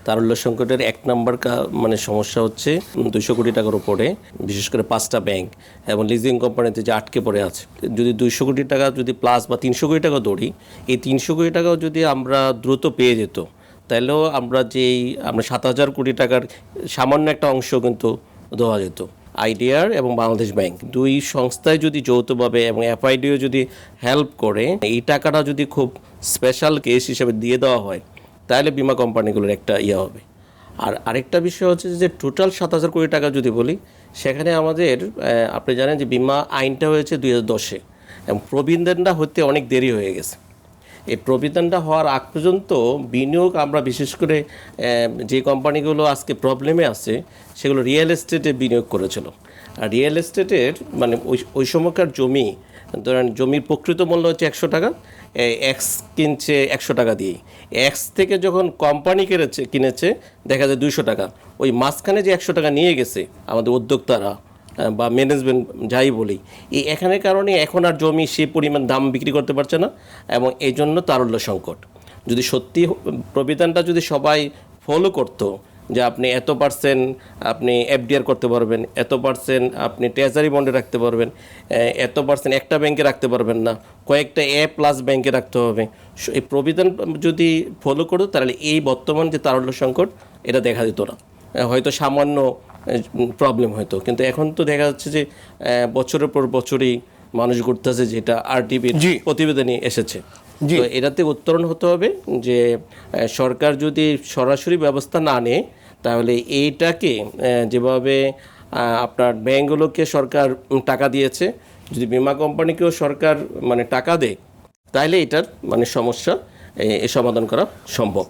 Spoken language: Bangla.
তারল্য সংকটের এক নম্বর মানে সমস্যা হচ্ছে 200 কোটি টাকার উপরে, বিশেষ করে 5টা ব্যাংক এবং লিজিং কোম্পানিতে যে আটকে পড়ে আছে। যদি 200 কোটি টাকা যদি প্লাস বা 300 কোটি টাকা ধরি, এই 300 কোটি টাকাও যদি আমরা দ্রুত পেয়ে যেত, তাহলেও আমরা 7,000 কোটি টাকার সামান্য একটা অংশ কিন্তু দেওয়া যেত। আইডিআর এবং বাংলাদেশ ব্যাংক দুই সংস্থায় যদি যৌথভাবে এবং এফআইডিও যদি হেল্প করে এই টাকাটা যদি খুব স্পেশাল কেস হিসেবে দিয়ে দেওয়া হয়, তাহলে বিমা কোম্পানিগুলোর একটা হবে। আর আরেকটা বিষয় হচ্ছে যে টোটাল 7,000 কোটি টাকা যদি বলি, সেখানে আমাদের আপনি জানেন যে বিমা আইনটা হয়েছে 2010-এ এবং প্রবিধানটা হতে অনেক দেরি হয়ে গেছে। এই প্রবিধানটা হওয়ার আগ পর্যন্ত বিনিয়োগ আমরা বিশেষ করে যে কোম্পানিগুলো আজকে প্রবলেমে আছে সেগুলো রিয়েল এস্টেটে বিনিয়োগ করেছিল। আর রিয়েল এস্টেটের মানে ওই সময়কার জমি, ধরেন জমির প্রকৃত মূল্য হচ্ছে 100 টাকা, এক্স কিনছে 100 টাকা দিয়েই, এক্স থেকে যখন কোম্পানি কিনেছে দেখা যায় 200 টাকা। ওই মাঝখানে যে 100 টাকা নিয়ে গেছে আমাদের উদ্যোক্তারা বা ম্যানেজমেন্ট যাই বলি, এই এখানের কারণে এখন আর জমি সে পরিমাণ দাম বিক্রি করতে পারছে না এবং এই জন্য তারল্য সংকট। যদি সত্যি প্রবিধানটা যদি সবাই ফলো করতো যে আপনি এত পার্সেন্ট আপনি এফডিআর করতে পারবেন, এত পার্সেন্ট আপনি ট্রেজারি বন্ডে রাখতে পারবেন, এত পার্সেন্ট একটা ব্যাংকে রাখতে পারবেন না, কয়েকটা প্লাস ব্যাংকে রাখতে হবে, এই প্রবিধান যদি ফলো করতো তাহলে এই বর্তমান যে তারল্য সংকট এটা দেখা দিত না, হয়তো সামান্য প্রবলেম হয়তো। কিন্তু এখন তো দেখা যাচ্ছে যে বছরের পর বছরই মানুষ ঘুরতেছে, যেটা আরটিভির প্রতিবেদনে এসেছে। তো এটাতে উত্তরণ হতে হবে যে সরকার যদি সরাসরি ব্যবস্থা না নেয়, তাহলে এইটাকে যেভাবে আপনার ব্যাংকগুলোকে সরকার টাকা দিয়েছে, যদি বিমা কোম্পানিকেও সরকার মানে টাকা দেয়, তাহলে এটার মানে সমস্যা সমাধান করা সম্ভব।